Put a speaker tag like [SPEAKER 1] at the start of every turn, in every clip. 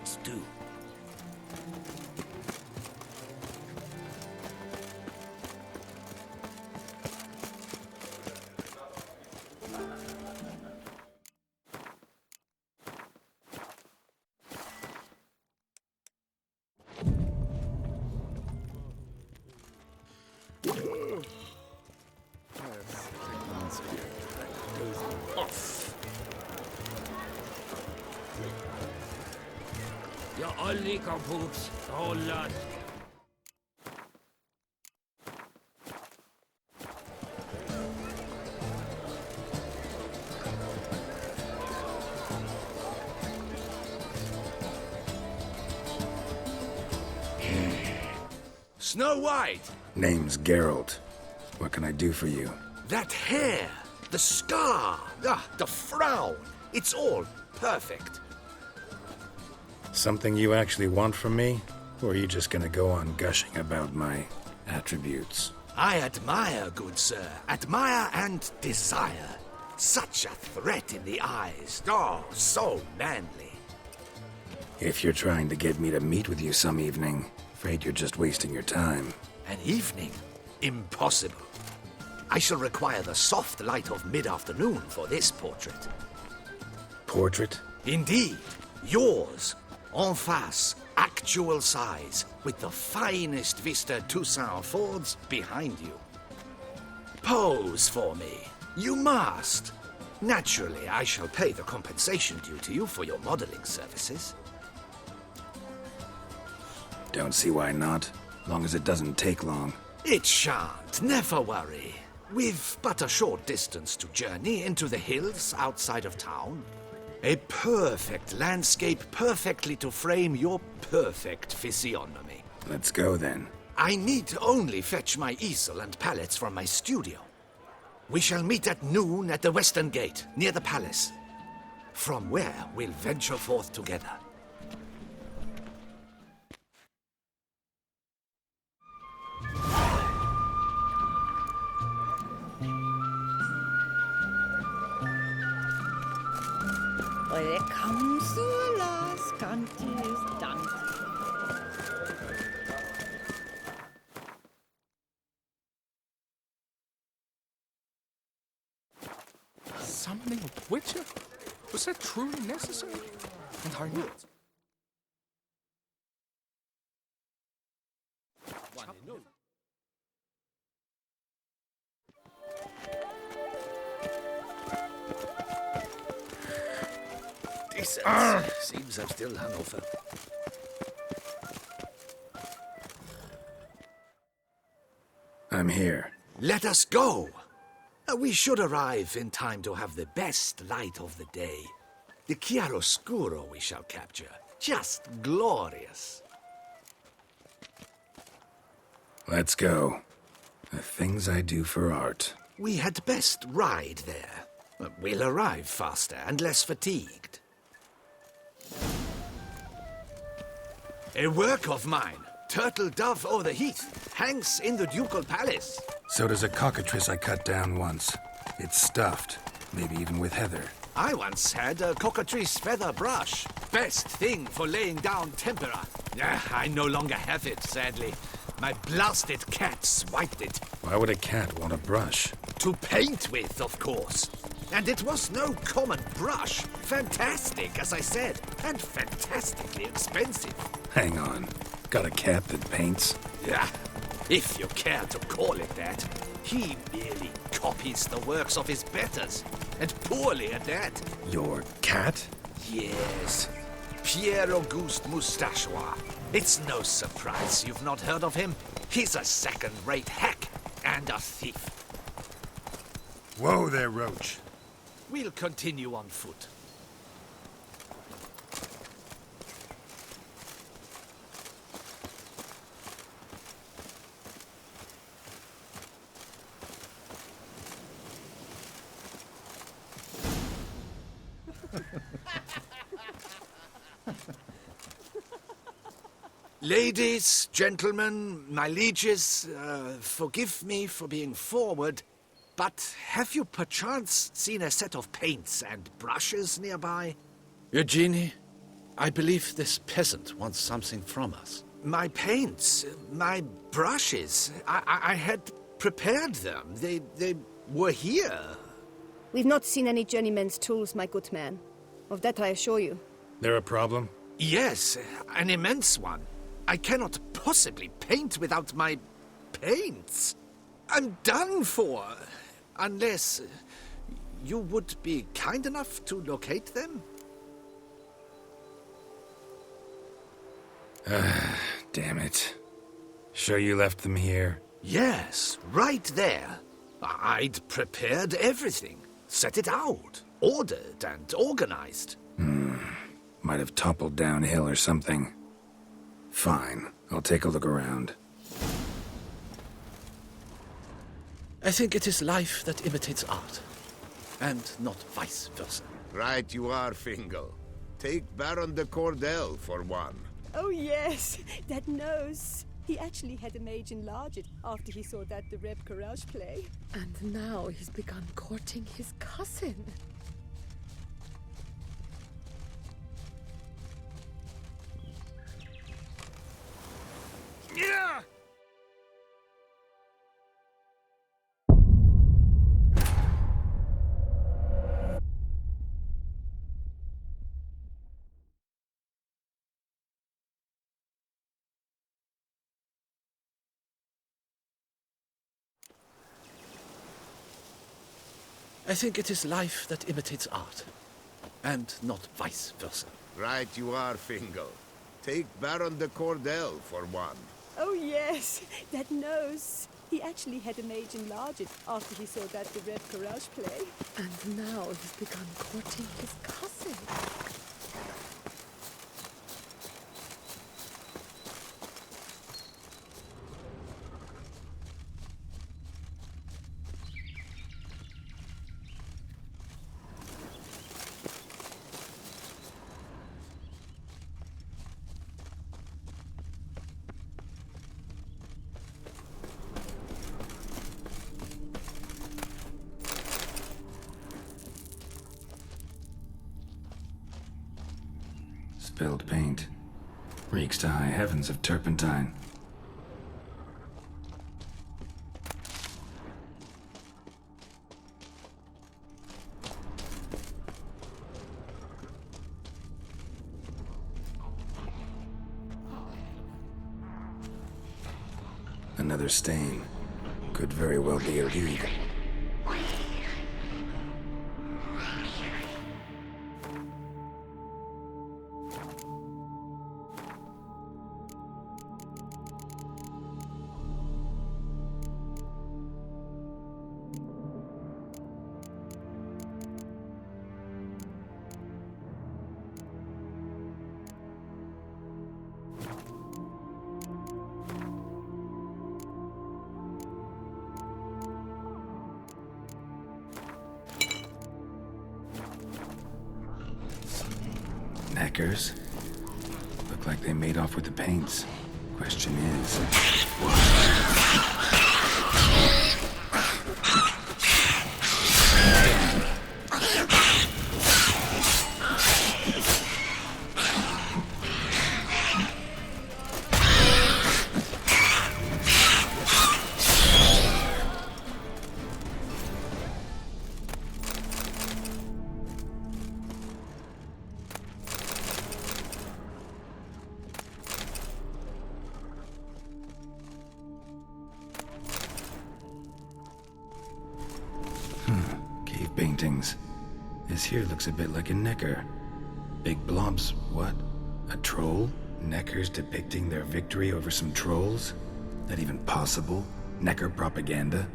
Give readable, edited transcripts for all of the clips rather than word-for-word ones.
[SPEAKER 1] artists do. Ja, olli kaputt. Hållat. Snow White!
[SPEAKER 2] Name's Geralt. What can I do for you?
[SPEAKER 1] That hair! The scar! The frown! It's all perfect.
[SPEAKER 2] Something you actually want from me? Or are you just gonna go on gushing about my attributes?
[SPEAKER 1] I admire, good sir. Admire and desire. Such a threat in the eyes. Oh, so manly.
[SPEAKER 2] If you're trying to get me to meet with you some evening, afraid you're just wasting your time.
[SPEAKER 1] An evening? Impossible. I shall require the soft light of mid-afternoon for this portrait.
[SPEAKER 2] Portrait?
[SPEAKER 1] Indeed. Yours. En face. Actual size. With the finest vista Toussaint affords behind you. Pose for me. You must. Naturally, I shall pay the compensation due to you for your modeling services.
[SPEAKER 2] Don't see why not. Long as it doesn't take long.
[SPEAKER 1] It shan't. Never worry. We've but a short distance to journey into the hills outside of town. A perfect landscape perfectly to frame your perfect physiognomy.
[SPEAKER 2] Let's go then.
[SPEAKER 1] I need only fetch my easel and palettes from my studio. We shall meet at noon at the western gate, near the palace. From where we'll venture forth together.
[SPEAKER 3] When it comes to the last country is done.
[SPEAKER 4] Summoning a witcher? Was that truly necessary? And are you...
[SPEAKER 1] Decent. Seems I'm still hungover.
[SPEAKER 2] I'm here.
[SPEAKER 1] Let us go! We should arrive in time to have the best light of the day. The chiaroscuro we shall capture. Just glorious.
[SPEAKER 2] Let's go. The things I do for art.
[SPEAKER 1] We had best ride there. We'll arrive faster and less fatigued. A work of mine, Turtle Dove o'er the Heath, hangs in the ducal palace.
[SPEAKER 2] So does a cockatrice I cut down once. It's stuffed, maybe even with heather.
[SPEAKER 1] I once had a cockatrice feather brush. Best thing for laying down tempera. I no longer have it, sadly. My blasted cat swiped it.
[SPEAKER 2] Why would a cat want a brush?
[SPEAKER 1] To paint with, of course. And it was no common brush. Fantastic, as I said, and fantastically expensive.
[SPEAKER 2] Hang on. Got a cat that paints?
[SPEAKER 1] Yeah, if you care to call it that. He merely copies the works of his betters, and poorly at that.
[SPEAKER 2] Your cat?
[SPEAKER 1] Yes, Pierre-Auguste Moustachois. It's no surprise you've not heard of him. He's a second-rate hack and a thief.
[SPEAKER 2] Whoa there, Roach.
[SPEAKER 1] We'll continue on foot. Ladies, gentlemen, my lieges, forgive me for being forward, but have you perchance seen a set of paints and brushes nearby?
[SPEAKER 5] Eugenie,
[SPEAKER 1] I believe this peasant wants something from us. My paints, my brushes, I had prepared them. They were here.
[SPEAKER 5] We've not seen any journeyman's tools, my good man. Of that I assure you.
[SPEAKER 2] There a problem?
[SPEAKER 1] Yes, an immense one. I cannot possibly paint without my paints. I'm done for. Unless you would be kind enough to locate them?
[SPEAKER 2] Damn it. Sure you left them here?
[SPEAKER 1] Yes, right there. I'd prepared everything. Set it out. Ordered and organized.
[SPEAKER 2] Might have toppled downhill or something. Fine. I'll take a look around.
[SPEAKER 1] I think it is life that imitates art, and not vice versa.
[SPEAKER 6] Right you are, Fingal. Take Baron de Cordel for one.
[SPEAKER 5] Oh yes, that nose. He actually had a mage enlarge it after he saw that the Reb Courage play.
[SPEAKER 3] And now he's begun courting his cousin.
[SPEAKER 2] Yeah!
[SPEAKER 1] I think it is life that imitates art, and not vice versa.
[SPEAKER 6] Right you are, Fingal. Take Baron de Cordel for one.
[SPEAKER 5] Oh yes, that nose. He actually had a mage enlarge it after he saw that the Reb Courage play.
[SPEAKER 3] And now he's begun courting his cousin.
[SPEAKER 2] Spilled paint. Reeks to high heavens of turpentine. Another stain. Could very well be a lead. Knackers? Look like they made off with the paints. Question is, cave paintings. This here looks a bit like a necker. Big blobs, what? A troll? Neckers depicting their victory over some trolls? That even possible? Necker propaganda?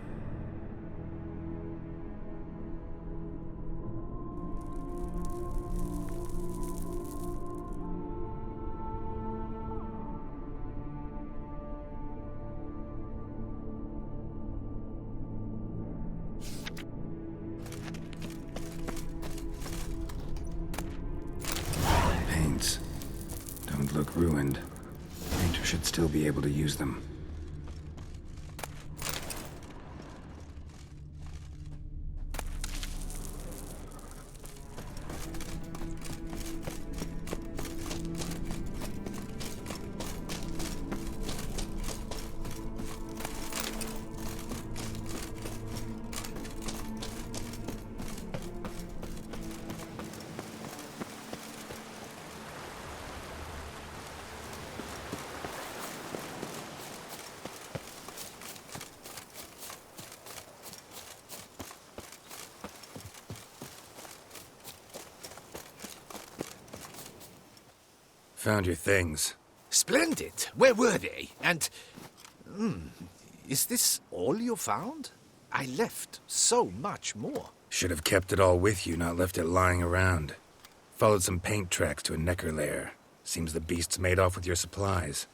[SPEAKER 2] Paints. Don't look ruined. Painter should still be able to use them. Found your things.
[SPEAKER 1] Splendid. Where were they? And... is this all you found? I left so much more.
[SPEAKER 2] Should have kept it all with you, not left it lying around. Followed some paint tracks to a necker lair. Seems the beast's made off with your supplies.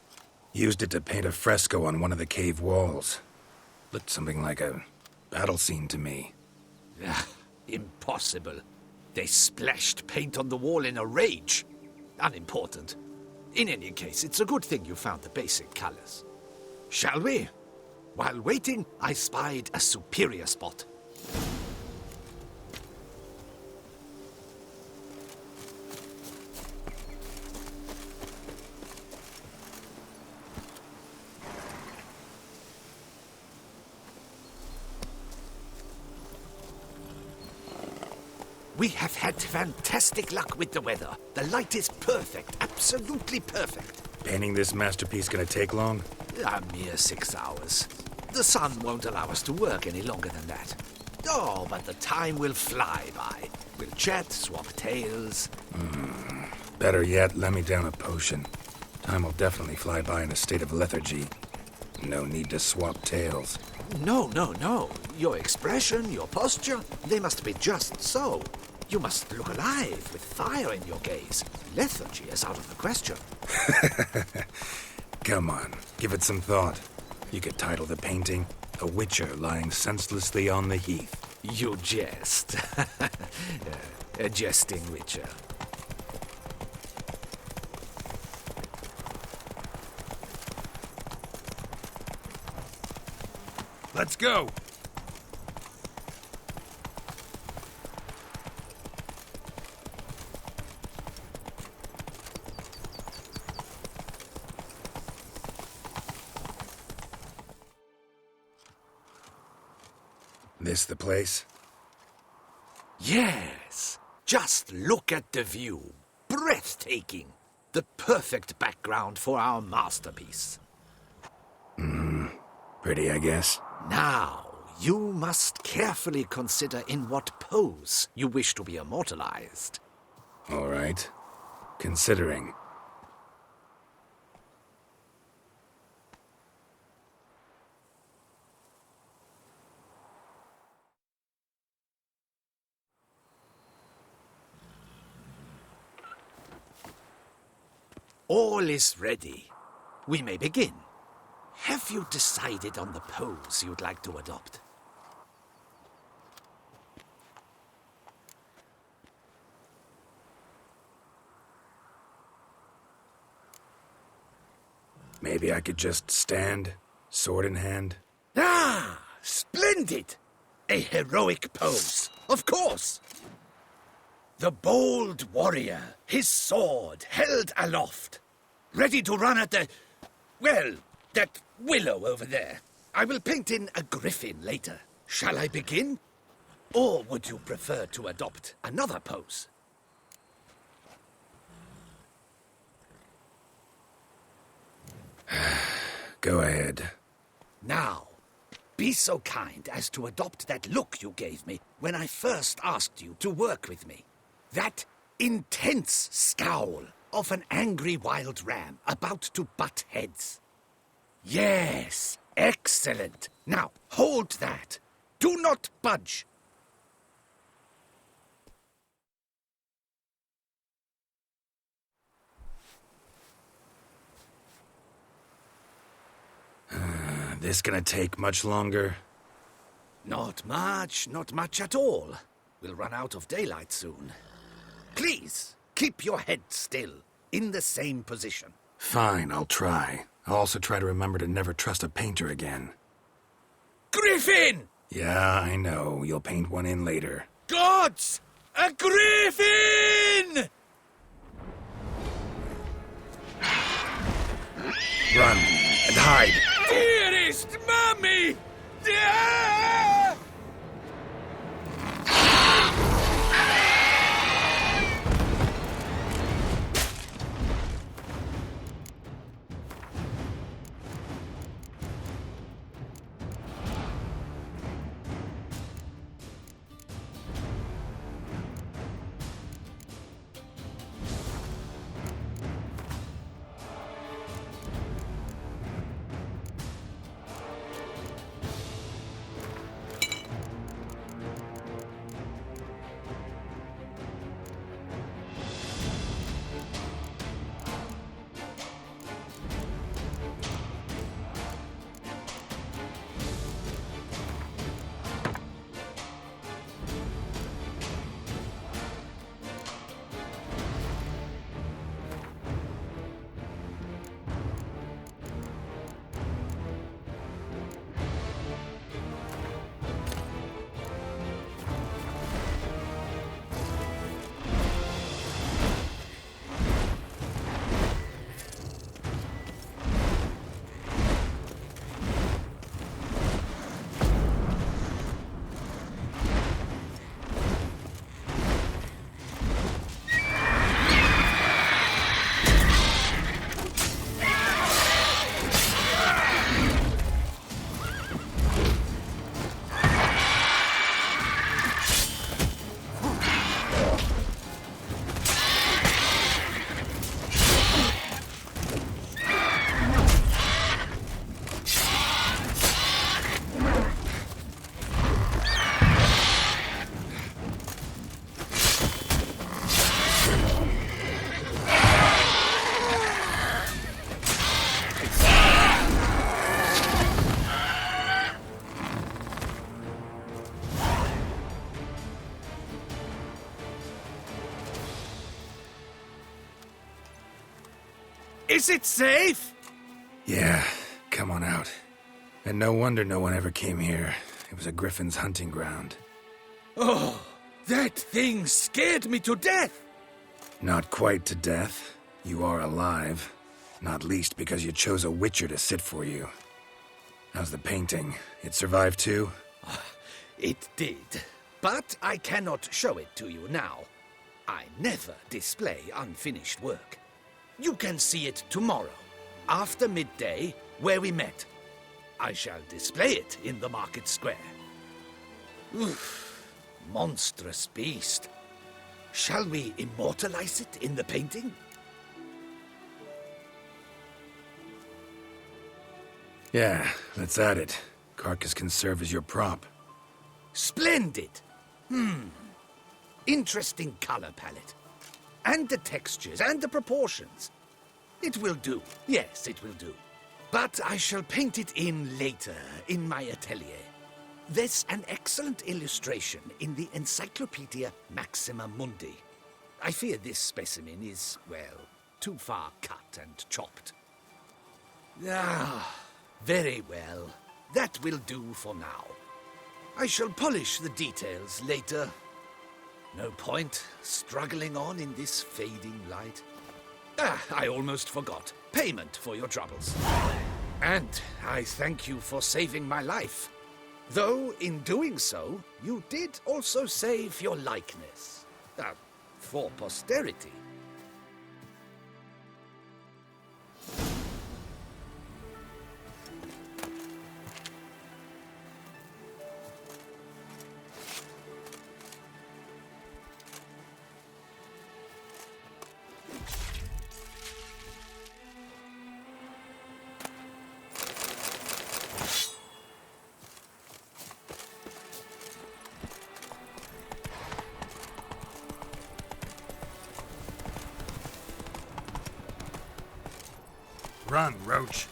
[SPEAKER 2] Used it to paint a fresco on one of the cave walls. Looked something like a battle scene to me.
[SPEAKER 1] Impossible. They splashed paint on the wall in a rage. Unimportant. In any case, it's a good thing you found the basic colors. Shall we? While waiting, I spied a superior spot. We have had fantastic luck with the weather. The light is perfect, absolutely perfect.
[SPEAKER 2] Painting this masterpiece gonna take long?
[SPEAKER 1] A mere 6 hours. The sun won't allow us to work any longer than that. Oh, but the time will fly by. We'll chat, swap tales.
[SPEAKER 2] Better yet, let me down a potion. Time will definitely fly by in a state of lethargy. No need to swap tales.
[SPEAKER 1] No. Your expression, your posture, they must be just so. You must look alive with fire in your gaze. Lethargy is out of the question.
[SPEAKER 2] Come on, give it some thought. You could title the painting, A Witcher Lying Senselessly on the Heath.
[SPEAKER 1] You jest. A jesting witcher.
[SPEAKER 2] Let's go! This the place?
[SPEAKER 1] Yes. Just look at the view. Breathtaking. The perfect background for our masterpiece.
[SPEAKER 2] Pretty, I guess.
[SPEAKER 1] Now, you must carefully consider in what pose you wish to be immortalized.
[SPEAKER 2] All right. Considering.
[SPEAKER 1] All is ready. We may begin. Have you decided on the pose you'd like to adopt?
[SPEAKER 2] Maybe I could just stand, sword in hand.
[SPEAKER 1] Ah, splendid! A heroic pose, of course. The bold warrior, his sword held aloft, ready to run at that willow over there. I will paint in a griffin later. Shall I begin? Or would you prefer to adopt another pose?
[SPEAKER 2] Go ahead.
[SPEAKER 1] Now, be so kind as to adopt that look you gave me when I first asked you to work with me. That intense scowl of an angry wild ram about to butt heads. Yes, excellent. Now, hold that. Do not budge.
[SPEAKER 2] This gonna take much longer?
[SPEAKER 1] Not much at all. We'll run out of daylight soon. Please, keep your head still, in the same position.
[SPEAKER 2] Fine, I'll try. I'll also try to remember to never trust a painter again.
[SPEAKER 1] Griffin!
[SPEAKER 2] Yeah, I know. You'll paint one in later.
[SPEAKER 1] Gods! A griffin!
[SPEAKER 2] Run and hide!
[SPEAKER 1] Dearest Mummy! Ah! Is it safe?
[SPEAKER 2] Yeah, come on out. And no wonder no one ever came here. It was a griffin's hunting ground.
[SPEAKER 1] Oh, that thing scared me to death.
[SPEAKER 2] Not quite to death. You are alive. Not least because you chose a witcher to sit for you. How's the painting? It survived too?
[SPEAKER 1] It did. But I cannot show it to you now. I never display unfinished work. You can see it tomorrow, after midday, where we met. I shall display it in the market square. Oof, monstrous beast. Shall we immortalize it in the painting?
[SPEAKER 2] Yeah, let's add it. Carcass can serve as your prop.
[SPEAKER 1] Splendid! Interesting color palette. And the textures and the proportions. It will do. Yes, it will do. But I shall paint it in later, in my atelier. There's an excellent illustration in the Encyclopedia Maxima Mundi. I fear this specimen is, well, too far cut and chopped. Ah, very well. That will do for now. I shall polish the details later. No point struggling on in this fading light. Ah, I almost forgot. Payment for your troubles. And I thank you for saving my life. Though, in doing so, you did also save your likeness. For posterity.
[SPEAKER 2] Run, Roach.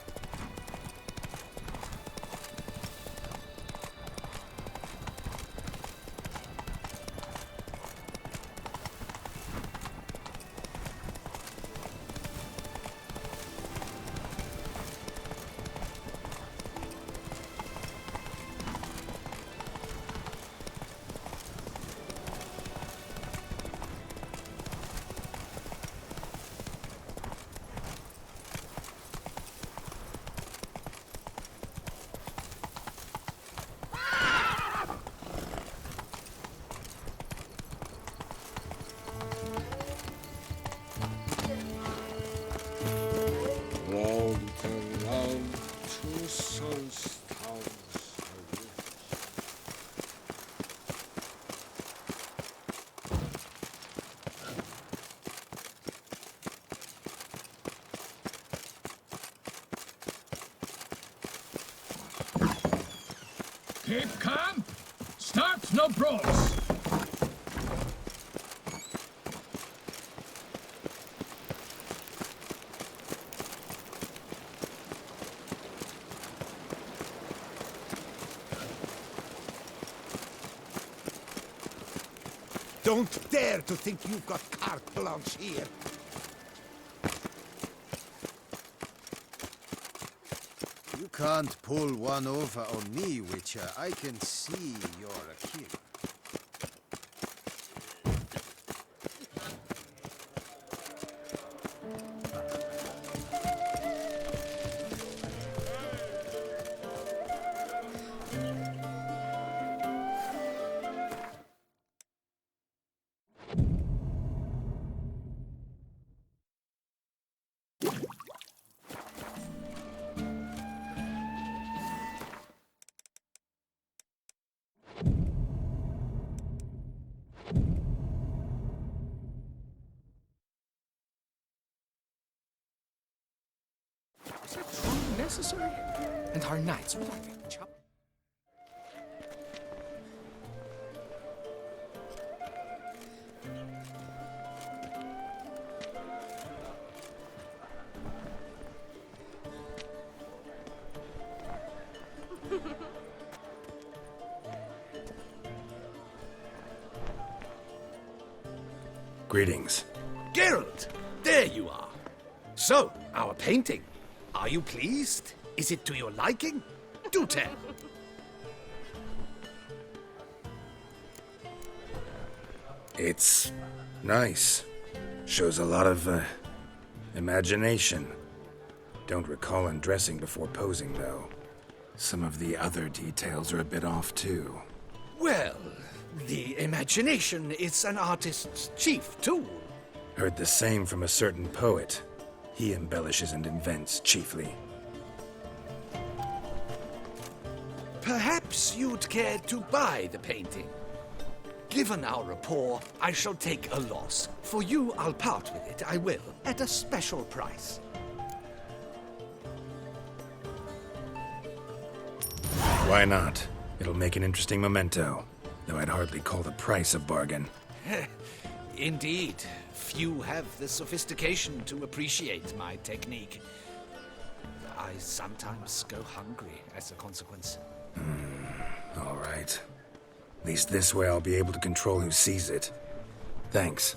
[SPEAKER 7] Keep calm. Start no brawls.
[SPEAKER 6] Don't dare to think you've got carte blanche here.
[SPEAKER 8] You can't pull one over on me, Witcher. I can see you're a king.
[SPEAKER 4] Was that truly necessary? And our knights were like a chop.
[SPEAKER 2] Greetings.
[SPEAKER 1] Geralt, there you are. So, Our painting. Are you pleased? Is it to your liking? Do tell.
[SPEAKER 2] It's nice. Shows a lot of, imagination. Don't recall undressing before posing, though. Some of the other details are a bit off, too.
[SPEAKER 1] Well, the imagination is an artist's chief tool.
[SPEAKER 2] Heard the same from a certain poet. He embellishes and invents, chiefly.
[SPEAKER 1] Perhaps you'd care to buy the painting. Given our rapport, I shall take a loss. For you, I'll part with it, I will, at a special price.
[SPEAKER 2] Why not? It'll make an interesting memento, though I'd hardly call the price a bargain.
[SPEAKER 1] Indeed, few have the sophistication to appreciate my technique. I sometimes go hungry as a consequence.
[SPEAKER 2] All right. At least this way I'll be able to control who sees it. Thanks.